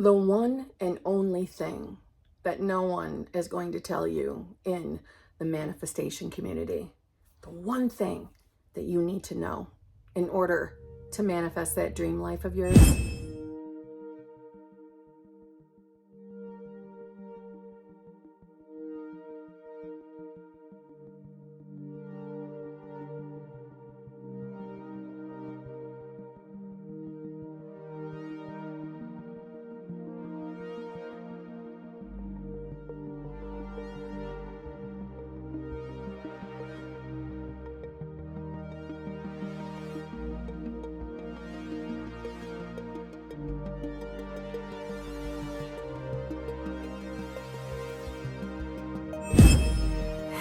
The one and only thing that no one is going to tell you in the manifestation community, the one thing that you need to know in order to manifest that dream life of yours.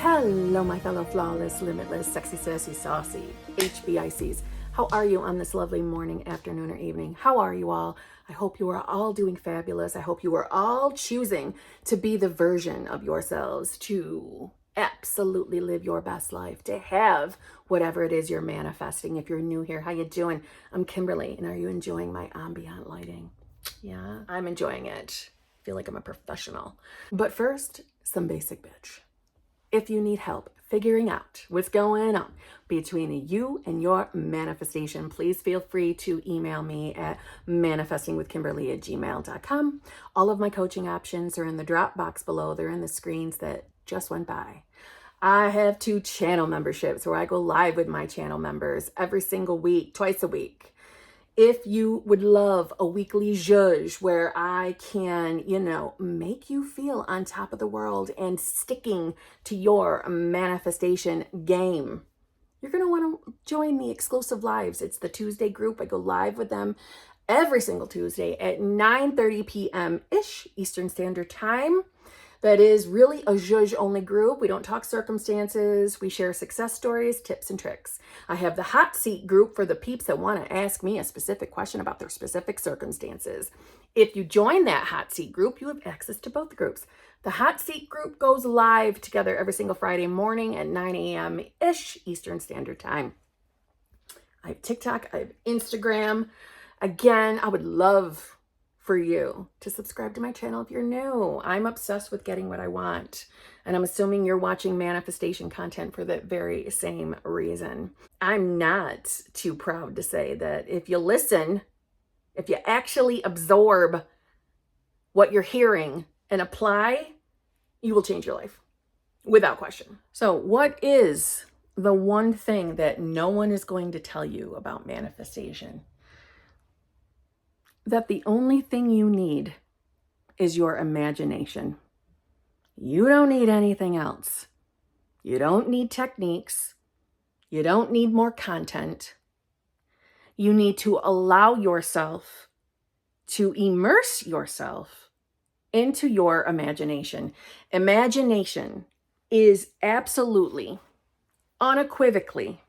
Hello, my fellow flawless, limitless, sexy, sassy, saucy HBICs. How are you on this lovely morning, afternoon, or evening? How are you all? I hope you are all doing fabulous. I hope you are all choosing to be the version of yourselves to absolutely live your best life, to have whatever it is you're manifesting. If you're new here, how you doing? I'm Kimberly, and are you enjoying my ambient lighting? Yeah, I'm enjoying it. I feel like I'm a professional. But first, some basic bitch. If you need help figuring out what's going on between you and your manifestation, please feel free to email me at manifestingwithkimberly@gmail.com. All of my coaching options are in the drop box below. They're in the screens that just went by. I have 2 channel memberships where I go live with my channel members every single week, twice a week. If you would love a weekly zhuzh where I can, make you feel on top of the world and sticking to your manifestation game, you're going to want to join the exclusive lives. It's the Tuesday group. I go live with them every single Tuesday at 9:30 p.m.-ish Eastern Standard Time. That is really a zhuzh only group. We don't talk circumstances. We share success stories, tips, and tricks. I have the hot seat group for the peeps that want to ask me a specific question about their specific circumstances. If you join that hot seat group, you have access to both groups. The hot seat group goes live together every single Friday morning at 9 a.m.-ish Eastern Standard Time. I have TikTok, I have Instagram. Again, I would love for you to subscribe to my channel if you're new. I'm obsessed with getting what I want. And I'm assuming you're watching manifestation content for that very same reason. I'm not too proud to say that if you listen, if you actually absorb what you're hearing and apply, you will change your life without question. So what is the one thing that no one is going to tell you about manifestation? That the only thing you need is your imagination. You don't need anything else. You don't need techniques. You don't need more content. You need to allow yourself to immerse yourself into your imagination. Imagination is absolutely, unequivocally,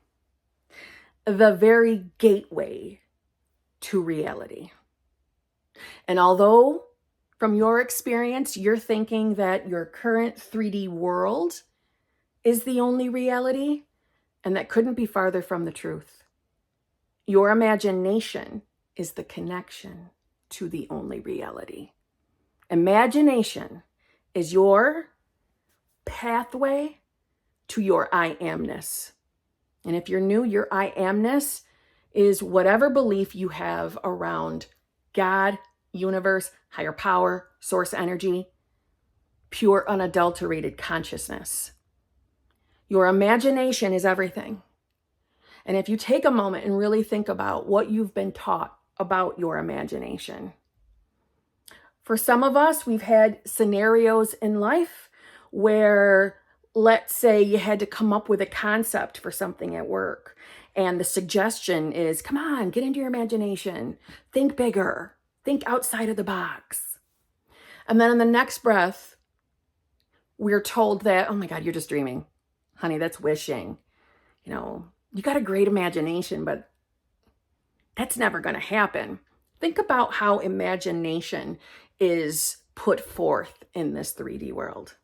the very gateway to reality. And although from your experience, you're thinking that your current 3D world is the only reality, and that couldn't be farther from the truth. Your imagination is the connection to the only reality. Imagination is your pathway to your I amness. And if you're new, your I amness is whatever belief you have around God, universe, higher power, source energy, pure unadulterated consciousness. Your imagination is everything. And if you take a moment and really think about what you've been taught about your imagination. For some of us, we've had scenarios in life where, let's say you had to come up with a concept for something at work. And the suggestion is, come on, get into your imagination, think bigger. Think outside of the box. And then in the next breath, we're told that, oh my God, you're just dreaming. Honey, that's wishing. You got a great imagination, but that's never going to happen. Think about how imagination is put forth in this 3D world.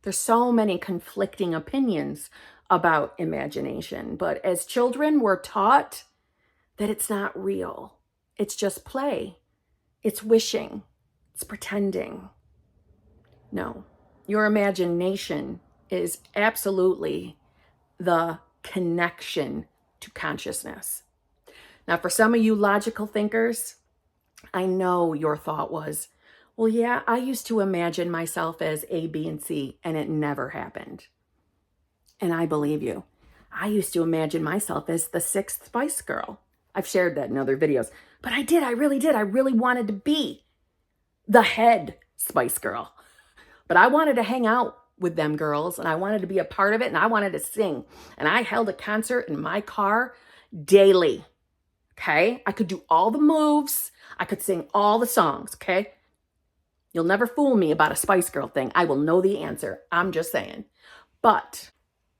There's so many conflicting opinions about imagination, but as children, we're taught that it's not real. It's just play. It's wishing. It's pretending. No, your imagination is absolutely the connection to consciousness. Now, for some of you logical thinkers, I know your thought was, well, yeah, I used to imagine myself as A, B, and C, and it never happened. And I believe you. I used to imagine myself as the 6th Spice Girl. I've shared that in other videos, but I really did. I really wanted to be the head Spice Girl. But I wanted to hang out with them girls, and I wanted to be a part of it, and I wanted to sing. And I held a concert in my car daily, okay? I could do all the moves. I could sing all the songs, okay? You'll never fool me about a Spice Girl thing. I will know the answer. I'm just saying. But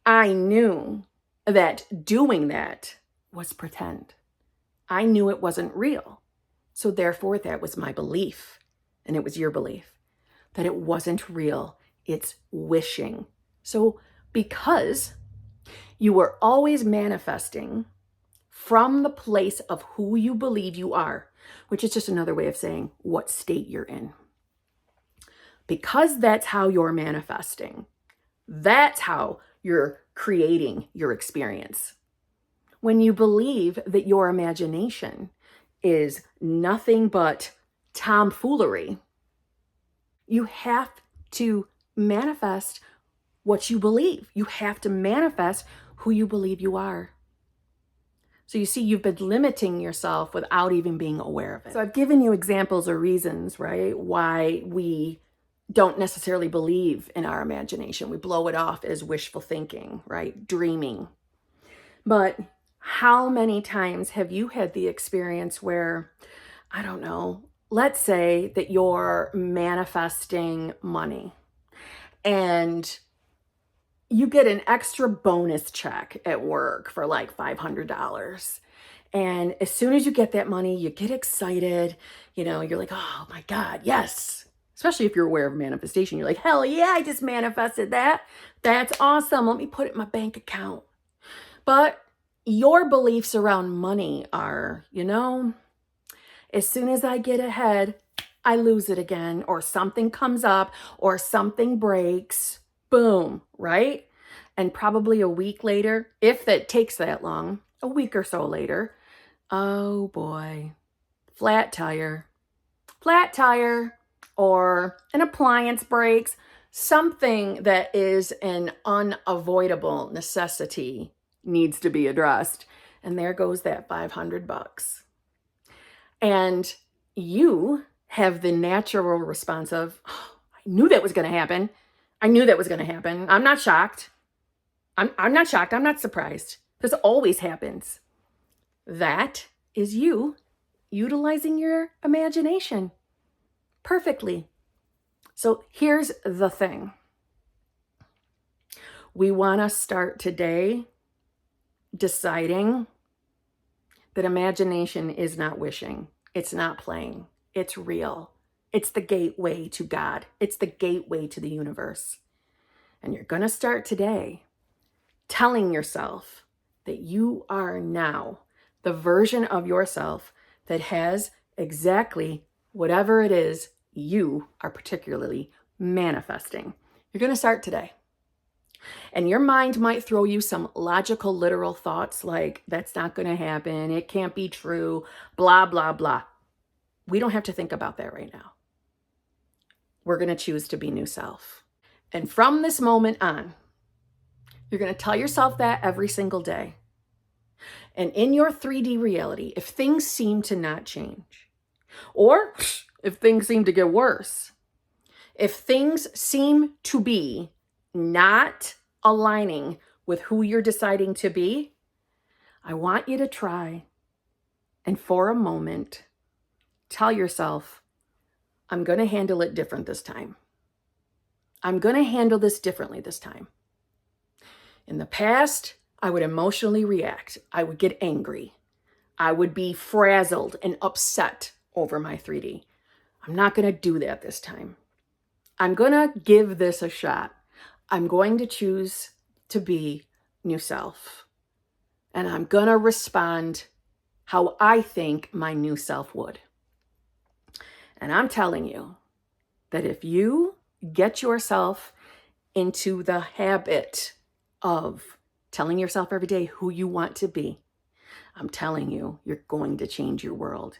I knew that doing that was pretend. I knew it wasn't real. So therefore, that was my belief, and it was your belief, that it wasn't real. It's wishing. So because you were always manifesting from the place of who you believe you are, which is just another way of saying what state you're in. Because that's how you're manifesting. That's how you're creating your experience. When you believe that your imagination is nothing but tomfoolery, you have to manifest what you believe. You have to manifest who you believe you are. So you see, you've been limiting yourself without even being aware of it. So I've given you examples or reasons, right, why we don't necessarily believe in our imagination. We blow it off as wishful thinking, right? Dreaming. But how many times have you had the experience where, I don't know, let's say that you're manifesting money and you get an extra bonus check at work for like $500. And as soon as you get that money, you get excited. You know, you're like, oh my God, yes. Especially if you're aware of manifestation. You're like, hell yeah, I just manifested that. That's awesome. Let me put it in my bank account. But your beliefs around money are, you know, as soon as I get ahead, I lose it again, or something comes up, or something breaks, boom, right? And probably a week later, if that takes that long, a week or so later, oh boy, flat tire, or an appliance breaks, something that is an unavoidable necessity needs to be addressed. And there goes that $500. And you have the natural response of, oh, I knew that was going to happen. I knew that was going to happen. I'm not shocked. I'm not shocked. I'm not surprised. This always happens. That is you utilizing your imagination perfectly. So here's the thing. We want to start today deciding that imagination is not wishing. It's not playing. It's real. It's the gateway to God. It's the gateway to the universe. And you're going to start today telling yourself that you are now the version of yourself that has exactly whatever it is you are particularly manifesting. You're going to start today. And your mind might throw you some logical, literal thoughts like, that's not going to happen. It can't be true, blah, blah, blah. We don't have to think about that right now. We're going to choose to be new self. And from this moment on, you're going to tell yourself that every single day. And in your 3D reality, if things seem to not change, or if things seem to get worse, if things seem to be not aligning with who you're deciding to be, I want you to try and for a moment, tell yourself, I'm going to handle it different this time. I'm going to handle this differently this time. In the past, I would emotionally react. I would get angry. I would be frazzled and upset over my 3D. I'm not going to do that this time. I'm going to give this a shot. I'm going to choose to be new self. And I'm going to respond how I think my new self would. And I'm telling you that if you get yourself into the habit of telling yourself every day who you want to be, I'm telling you, you're going to change your world.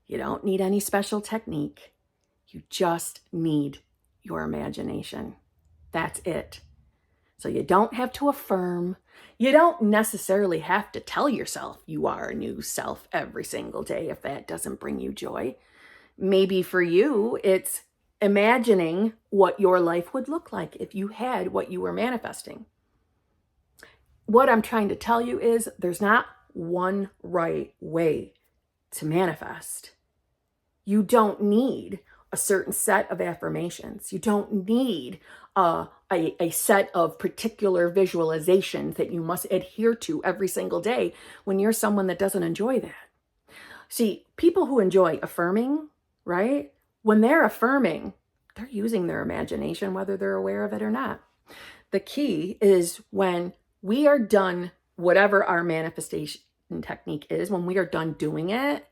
You don't need any special technique. You just need your imagination. That's it. So you don't have to affirm. You don't necessarily have to tell yourself you are a new self every single day if that doesn't bring you joy. Maybe for you, it's imagining what your life would look like if you had what you were manifesting. What I'm trying to tell you is there's not one right way to manifest. You don't need a certain set of affirmations. You don't need a set of particular visualizations that you must adhere to every single day when you're someone that doesn't enjoy that. See, people who enjoy affirming, right? When they're affirming, they're using their imagination, whether they're aware of it or not. The key is when we are done, whatever our manifestation technique is, when we are done doing it,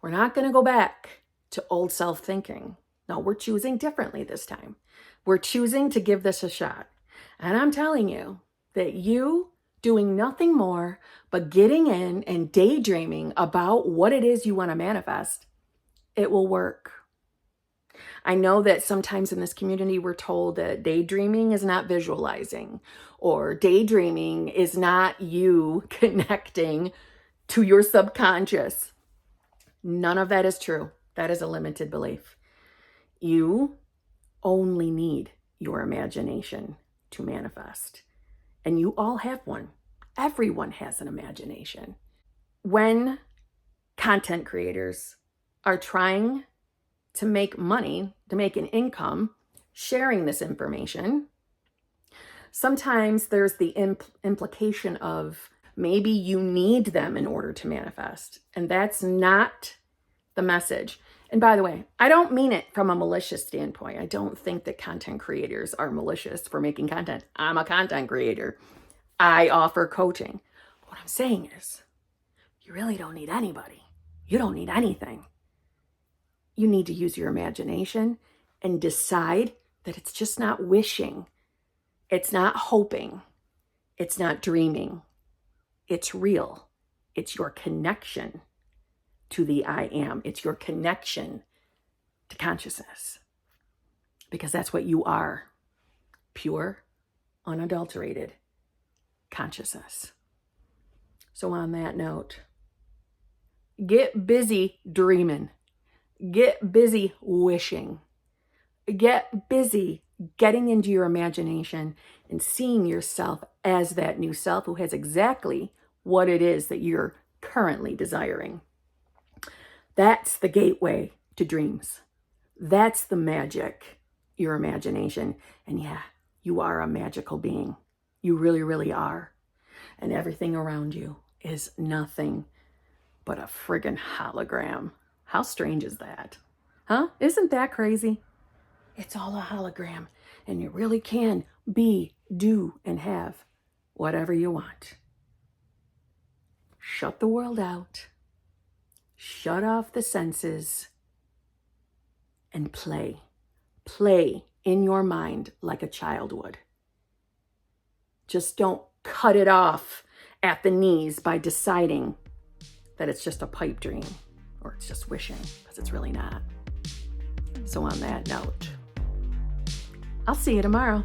we're not going to go back to old self thinking. No, we're choosing differently this time. We're choosing to give this a shot. And I'm telling you that you doing nothing more but getting in and daydreaming about what it is you want to manifest, it will work. I know that sometimes in this community, we're told that daydreaming is not visualizing, or daydreaming is not you connecting to your subconscious. None of that is true. That is a limited belief. You only need your imagination to manifest. And you all have one. Everyone has an imagination. When content creators are trying to make money, to make an income, sharing this information, sometimes there's the implication of maybe you need them in order to manifest. And that's not the message. And by the way, I don't mean it from a malicious standpoint. I don't think that content creators are malicious for making content. I'm a content creator. I offer coaching. But what I'm saying is, you really don't need anybody. You don't need anything. You need to use your imagination and decide that it's just not wishing. It's not hoping. It's not dreaming. It's real. It's your connection to the I am. It's your connection to consciousness. Because that's what you are. Pure, unadulterated consciousness. So on that note, get busy dreaming. Get busy wishing. Get busy getting into your imagination and seeing yourself as that new self who has exactly what it is that you're currently desiring. That's the gateway to dreams. That's the magic, your imagination. And yeah, you are a magical being. You really, really are. And everything around you is nothing but a friggin' hologram. How strange is that? Huh? Isn't that crazy? It's all a hologram. And you really can be, do, and have whatever you want. Shut the world out. Shut off the senses. And play. Play in your mind like a child would. Just don't cut it off at the knees by deciding that it's just a pipe dream or it's just wishing, because it's really not. So on that note, I'll see you tomorrow.